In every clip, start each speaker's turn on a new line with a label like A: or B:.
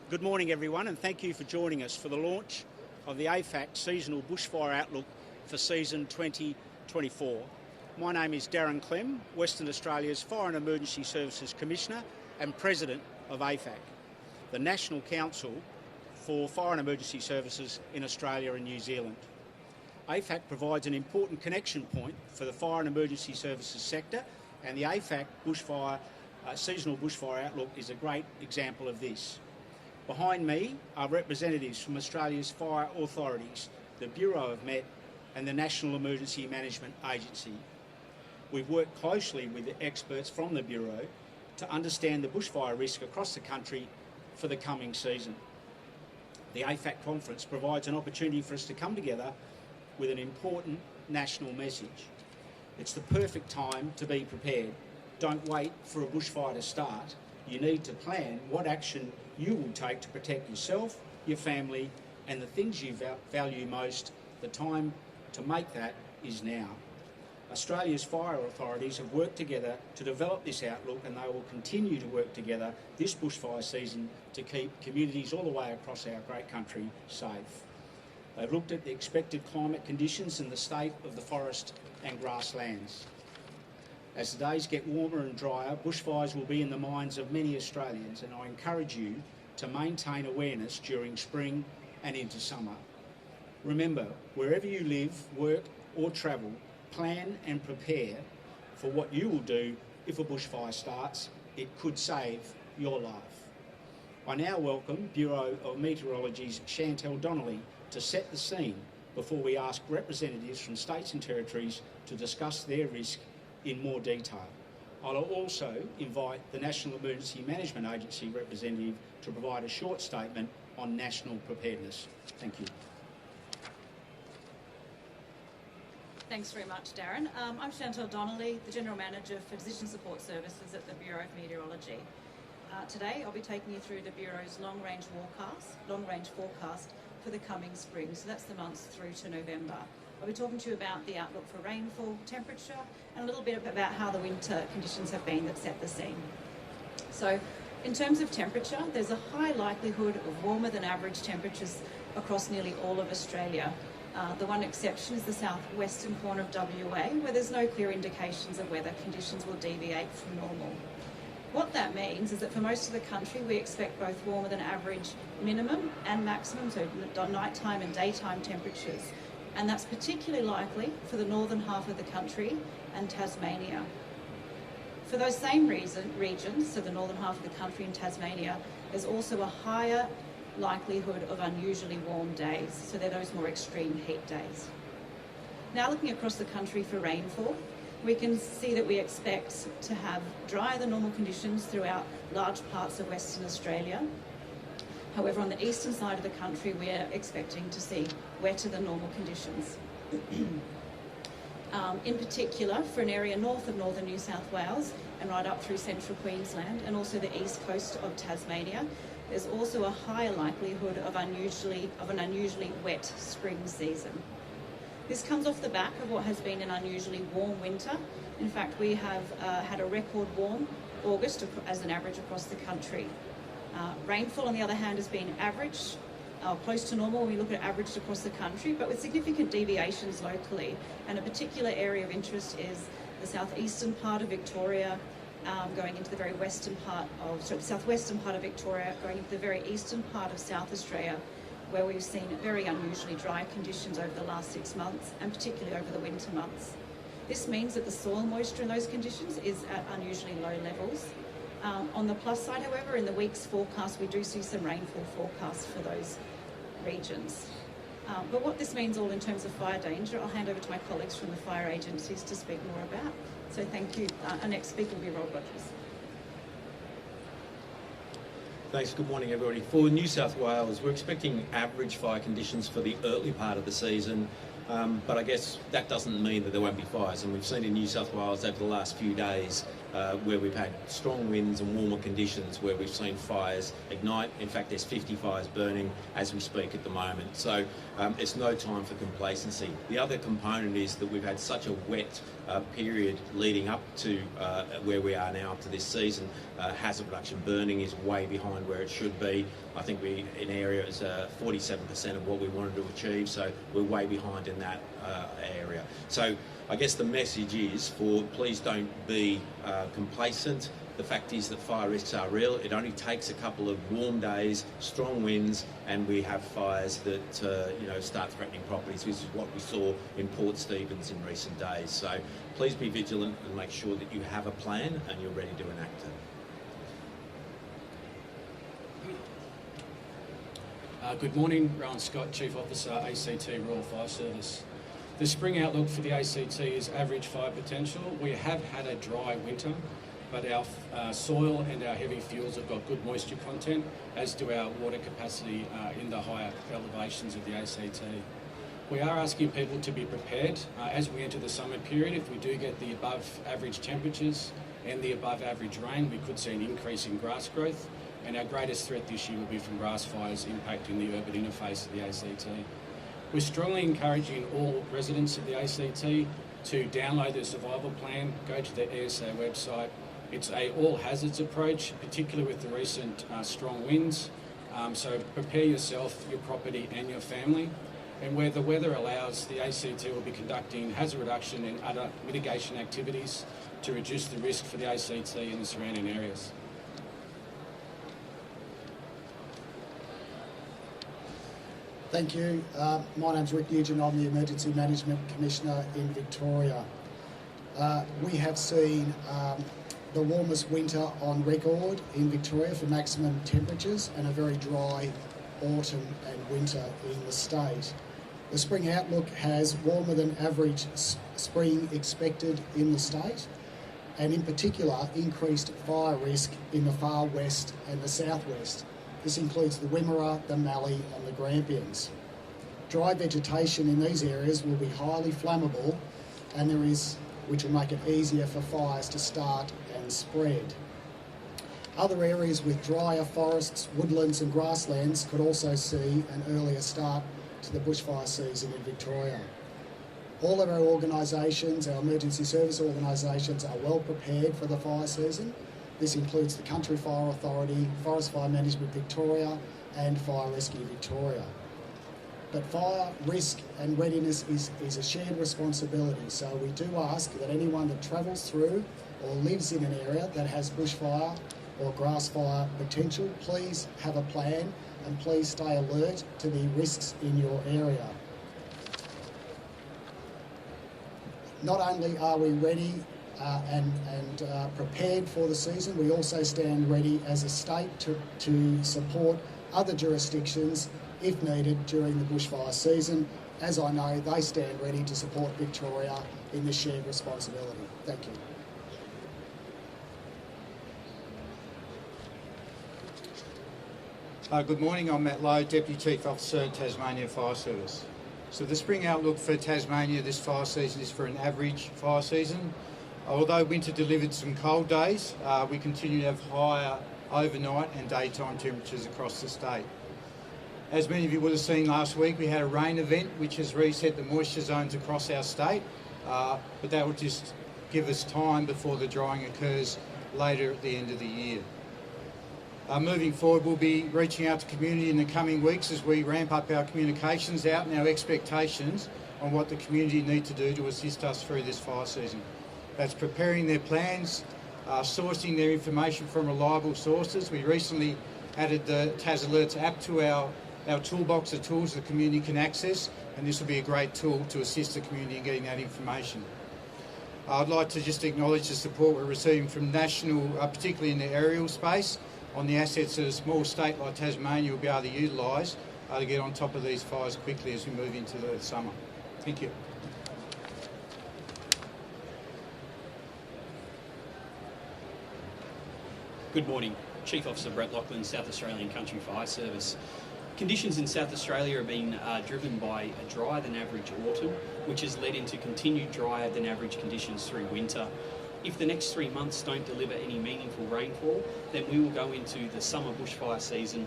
A: Good morning everyone, and thank you for joining us for the launch of the AFAC Seasonal Bushfire Outlook for season 2024. My name is Darren Clem, Western Australia's Fire and Emergency Services Commissioner and President of AFAC, the National Council for Fire and Emergency Services in Australia and New Zealand. AFAC provides an important connection point for the fire and emergency services sector, and the AFAC Seasonal Bushfire Outlook is a great example of this. Behind me are representatives from Australia's fire authorities, the Bureau of Met and the National Emergency Management Agency. We've worked closely with the experts from the Bureau to understand the bushfire risk across the country for the coming season. The AFAC conference provides an opportunity for us to come together with an important national message. It's the perfect time to be prepared. Don't wait for a bushfire to start. You need to plan what action you will take to protect yourself, your family and the things you value most. The time to make that is now. Australia's fire authorities have worked together to develop this outlook, and they will continue to work together this bushfire season to keep communities all the way across our great country safe. They've looked at the expected climate conditions in the state of the forest and grasslands. As the days get warmer and drier, bushfires will be in the minds of many Australians, and I encourage you to maintain awareness during spring and into summer. Remember, wherever you live, work or travel, plan and prepare for what you will do if a bushfire starts. It could save your life. I now welcome Bureau of Meteorology's Chantel Donnelly to set the scene before we ask representatives from states and territories to discuss their risk in more detail. I'll also invite the National Emergency Management Agency representative to provide a short statement on national preparedness. Thank you.
B: Thanks very much, Darren. I'm Chantel Donnelly, the General Manager for Decision Support Services at the Bureau of Meteorology. Today I'll be taking you through the Bureau's long-range forecast for the coming spring, so that's the months through to November. I'll be talking to you about the outlook for rainfall, temperature, and a little bit about how the winter conditions have been that set the scene. So, in terms of temperature, there's a high likelihood of warmer than average temperatures across nearly all of Australia. The one exception is the southwestern corner of WA, where there's no clear indications of weather conditions will deviate from normal. What that means is that for most of the country, we expect both warmer than average minimum and maximum, so nighttime and daytime temperatures. And that's particularly likely for the northern half of the country and Tasmania. For those same regions, so the northern half of the country and Tasmania, there's also a higher likelihood of unusually warm days, so they're those more extreme heat days. Now looking across the country for rainfall, we can see that we expect to have drier than normal conditions throughout large parts of Western Australia. However, on the eastern side of the country, we are expecting to see wetter than normal conditions. In particular, for an area north of northern New South Wales and right up through central Queensland and also the east coast of Tasmania, there's also a higher likelihood of an unusually wet spring season. This comes off the back of what has been an unusually warm winter. In fact, we have had a record warm August as an average across the country. Rainfall, on the other hand, has been average, close to normal when we look at average across the country, but with significant deviations locally. And a particular area of interest is the southeastern part of Victoria, going into the very southwestern part of Victoria, going into the very eastern part of South Australia, where we've seen very unusually dry conditions over the last 6 months, and particularly over the winter months. This means that the soil moisture in those conditions is at unusually low levels. On the plus side, however, in the week's forecast, we do see some rainfall forecasts for those regions. But what this means all in terms of fire danger, I'll hand over to my colleagues from the fire agencies to speak more about. So thank you. Our next speaker will be Rob Rogers.
C: Thanks. Good morning, everybody. For New South Wales, we're expecting average fire conditions for the early part of the season, but I guess that doesn't mean that there won't be fires. And we've seen in New South Wales over the last few days where we've had strong winds and warmer conditions, where we've seen fires ignite. In fact, there's 50 fires burning as we speak at the moment. So it's no time for complacency. The other component is that we've had such a wet period leading up to where we are now up to this season. Hazard reduction burning is way behind where it should be. I think we in area is 47% of what we wanted to achieve, so we're way behind in that area. So I guess the message is please don't be complacent. The fact is that fire risks are real. It only takes a couple of warm days, strong winds, and we have fires that start threatening properties, which is what we saw in Port Stephens in recent days. So please be vigilant and make sure that you have a plan and you're ready to enact it.
D: Good morning, Rowan Scott, Chief Officer, ACT Royal Fire Service. The spring outlook for the ACT is average fire potential. We have had a dry winter, but our soil and our heavy fuels have got good moisture content, as do our water capacity in the higher elevations of the ACT. We are asking people to be prepared as we enter the summer period. If we do get the above average temperatures and the above average rain, we could see an increase in grass growth, and our greatest threat this year will be from grass fires impacting the urban interface of the ACT. We're strongly encouraging all residents of the ACT to download the survival plan, go to the ESA website. It's a all hazards approach, particularly with the recent strong winds. So prepare yourself, your property and your family. And where the weather allows, the ACT will be conducting hazard reduction and other mitigation activities to reduce the risk for the ACT and the surrounding areas.
E: Thank you. My name's Rick Nugent. I'm the Emergency Management Commissioner in Victoria. We have seen the warmest winter on record in Victoria for maximum temperatures and a very dry autumn and winter in the state. The spring outlook has warmer than average spring expected in the state, and in particular increased fire risk in the far west and the southwest. This includes the Wimmera, the Mallee and the Grampians. Dry vegetation in these areas will be highly flammable, which will make it easier for fires to start and spread. Other areas with drier forests, woodlands and grasslands could also see an earlier start to the bushfire season in Victoria. All of our organisations, our emergency service organisations, are well prepared for the fire season. This includes the Country Fire Authority, Forest Fire Management Victoria and Fire Rescue Victoria. But fire risk and readiness is a shared responsibility, so we do ask that anyone that travels through or lives in an area that has bushfire or grass fire potential, please have a plan and please stay alert to the risks in your area. Not only are we ready and prepared for the season, we also stand ready as a state to support other jurisdictions if needed during the bushfire season. As I know, they stand ready to support Victoria in this shared responsibility. Thank you.
F: Good morning, I'm Matt Lowe, Deputy Chief Officer, Tasmania Fire Service. So the spring outlook for Tasmania this fire season is for an average fire season. Although winter delivered some cold days, we continue to have higher overnight and daytime temperatures across the state. As many of you would have seen last week, we had a rain event which has reset the moisture zones across our state, but that will just give us time before the drying occurs later at the end of the year. Moving forward, we'll be reaching out to community in the coming weeks as we ramp up our communications out and our expectations on what the community need to do to assist us through this fire season. That's preparing their plans, sourcing their information from reliable sources. We recently added the Tas Alerts app to our toolbox of tools the community can access, and this will be a great tool to assist the community in getting that information. I'd like to just acknowledge the support we're receiving from national, particularly in the aerial space, on the assets that a small state like Tasmania will be able to utilise to get on top of these fires quickly as we move into the summer. Thank you.
G: Good morning. Chief Officer Brett Lachlan, South Australian Country Fire Service. Conditions in South Australia have been driven by a drier than average autumn, which has led into continued drier than average conditions through winter. If the next 3 months don't deliver any meaningful rainfall, then we will go into the summer bushfire season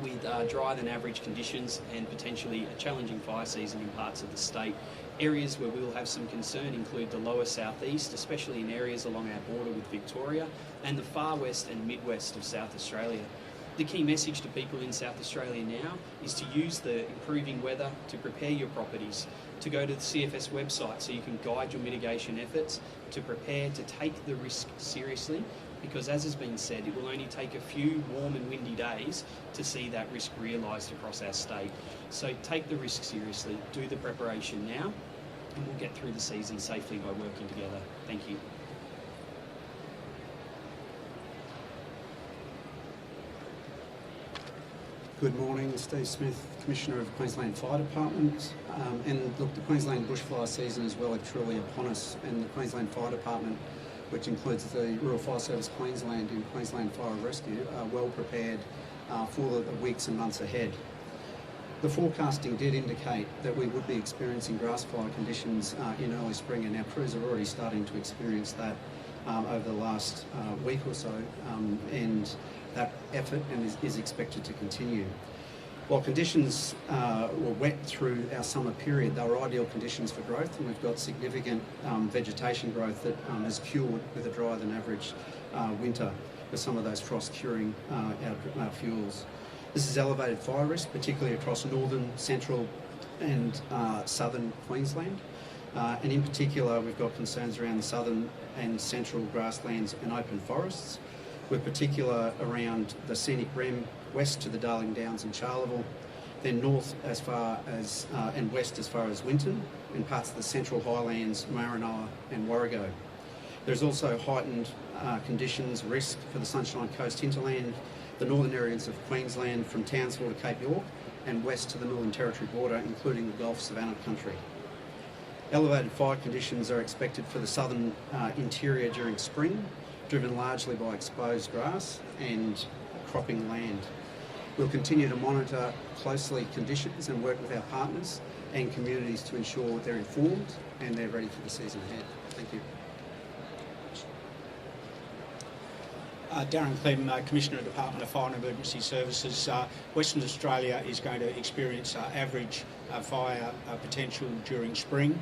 G: with drier than average conditions and potentially a challenging fire season in parts of the state. Areas where we will have some concern include the lower southeast, especially in areas along our border with Victoria, and the far west and midwest of South Australia. The key message to people in South Australia now is to use the improving weather to prepare your properties, to go to the CFS website so you can guide your mitigation efforts, to prepare to take the risk seriously, because as has been said, it will only take a few warm and windy days to see that risk realised across our state. So take the risk seriously, do the preparation now, and we'll get through the season safely by working together. Thank you.
H: Good morning, Steve Smith, Commissioner of the Queensland Fire Department. And look, the Queensland bushfire season is well and truly upon us, and the Queensland Fire Department, which includes the Rural Fire Service Queensland and Queensland Fire Rescue, are well prepared for the weeks and months ahead. The forecasting did indicate that we would be experiencing grass fire conditions in early spring, and our crews are already starting to experience that over the last week or so, and that effort is expected to continue. While conditions were wet through our summer period, they were ideal conditions for growth, and we've got significant vegetation growth that has cured with a drier than average winter, with some of those frosts curing our fuels. This is elevated fire risk, particularly across northern, central and southern Queensland. And in particular, we've got concerns around the southern and central grasslands and open forests, with particular around the scenic rim, west to the Darling Downs and Charleville, then north as far as and west as far as Winton, and parts of the central highlands, Maranoa and Warrego. There's also heightened conditions, risk for the Sunshine Coast hinterland, the northern areas of Queensland from Townsville to Cape York, and west to the Northern Territory border, including the Gulf Savannah country. Elevated fire conditions are expected for the southern interior during spring, driven largely by exposed grass and cropping land. We'll continue to monitor closely conditions and work with our partners and communities to ensure they're informed and they're ready for the season ahead. Thank you.
A: Darren Clem, Commissioner, Department of Fire and Emergency Services. Western Australia is going to experience average fire potential during spring.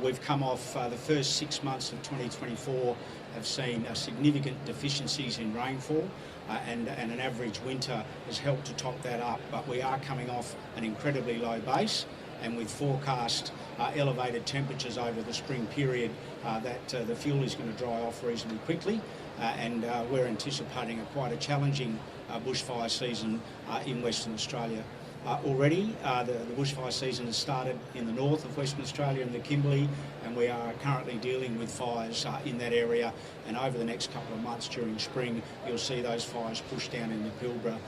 A: We've come off the first 6 months of 2024 have seen significant deficiencies in rainfall, and an average winter has helped to top that up, but we are coming off an incredibly low base, and with forecast elevated temperatures over the spring period, that the fuel is going to dry off reasonably quickly, and we're anticipating quite a challenging bushfire season in Western Australia. Already, the bushfire season has started in the north of Western Australia in the Kimberley, and we are currently dealing with fires in that area, and over the next couple of months during spring you'll see those fires push down in the Pilbara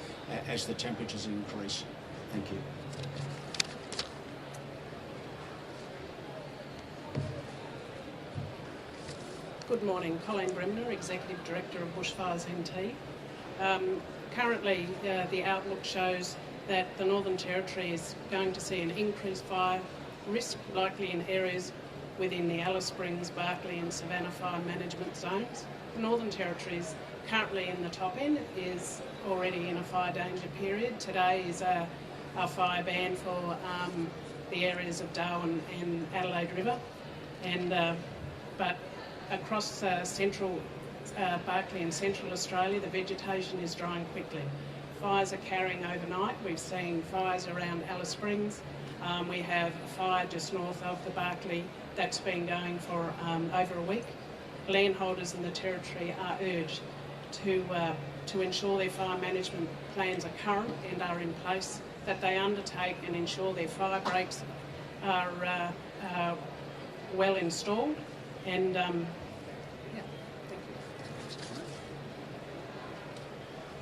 A: as the temperatures increase. Thank you.
I: Good morning, Colleen Bremner, Executive Director of Bushfires NT. Currently, the outlook shows that the Northern Territory is going to see an increased fire risk, likely in areas within the Alice Springs, Barkly and Savannah fire management zones. The Northern Territory is currently in the top end, is already in a fire danger period. Today is a fire ban for the areas of Darwin and Adelaide River, and but across central Barkly and central Australia, the vegetation is drying quickly. Fires are carrying overnight. We've seen fires around Alice Springs. We have a fire just north of the Barkly that's been going for over a week. Landholders in the Territory are urged to ensure their fire management plans are current and are in place, that they undertake and ensure their fire breaks are well installed, and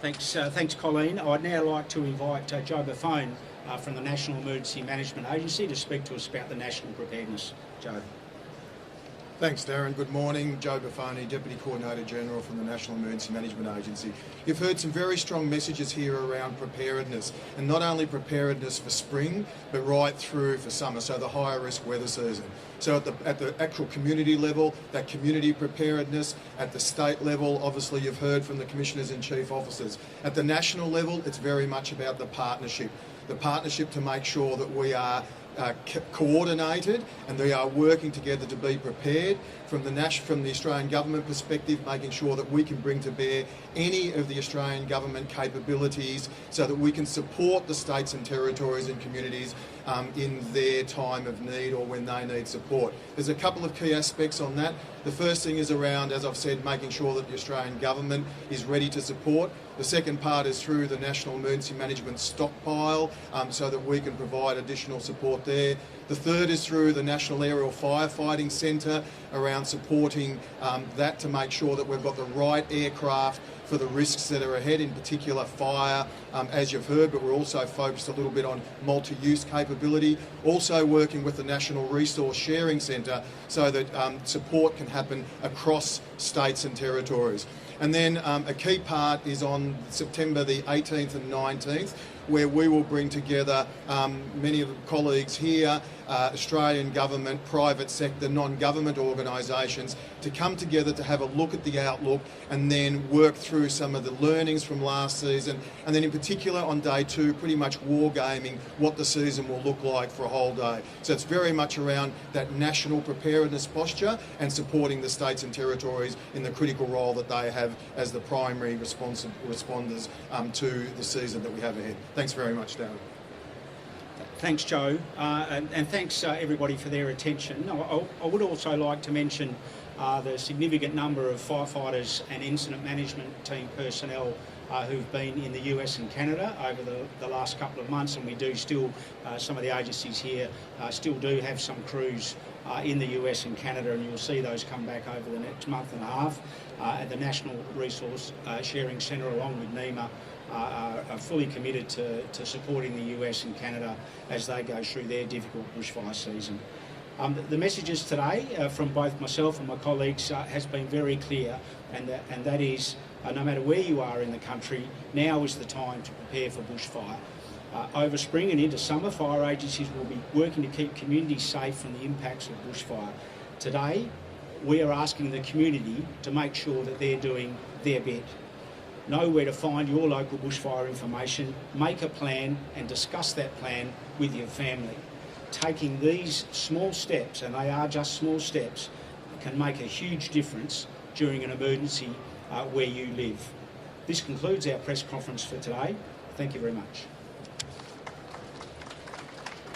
A: Thanks, Colleen. I'd now like to invite Joe Buffone from the National Emergency Management Agency to speak to us about the national preparedness. Joe.
J: Thanks, Darren. Good morning. Joe Buffoni, Deputy Coordinator General from the National Emergency Management Agency. You've heard some very strong messages here around preparedness, and not only preparedness for spring, but right through for summer, so the higher risk weather season. So at the actual community level, that community preparedness. At the state level, obviously you've heard from the Commissioners and Chief Officers. At the national level, it's very much about the partnership. The partnership to make sure that we are coordinated and they are working together to be prepared from the Australian Government perspective, making sure that we can bring to bear any of the Australian Government capabilities so that we can support the states and territories and communities in their time of need or when they need support. There's a couple of key aspects on that. The first thing is around, as I've said, making sure that the Australian Government is ready to support. The second part is through the National Emergency Management Stockpile so that we can provide additional support there. The third is through the National Aerial Firefighting Centre around supporting that to make sure that we've got the right aircraft for the risks that are ahead, in particular fire, as you've heard, but we're also focused a little bit on multi-use capability. Also working with the National Resource Sharing Centre so that support can happen across states and territories. And then a key part is on September the 18th and 19th, where we will bring together many of the colleagues here, Australian government, private sector, non-government organisations, to come together to have a look at the outlook and then work through some of the learnings from last season, and then in particular on day 2, pretty much wargaming what the season will look like for a whole day. So it's very much around that national preparedness posture and supporting the states and territories in the critical role that they have as the primary responders to the season that we have ahead. Thanks very much, Darren.
A: Thanks, Joe, and thanks everybody for their attention. I would also like to mention the significant number of firefighters and incident management team personnel who've been in the US and Canada over the last couple of months, and we do still, some of the agencies here still do have some crews in the US and Canada, and you'll see those come back over the next month and a half. At the National Resource Sharing Centre, along with NEMA, are fully committed to supporting the US and Canada as they go through their difficult bushfire season. The messages today from both myself and my colleagues has been very clear, and that is no matter where you are in the country, now is the time to prepare for bushfire. Over spring and into summer, fire agencies will be working to keep communities safe from the impacts of bushfire. Today, we are asking the community to make sure that they're doing their bit. Know where to find your local bushfire information, make a plan and discuss that plan with your family. Taking these small steps, and they are just small steps, can make a huge difference during an emergency where you live. This concludes our press conference for today. Thank you very much.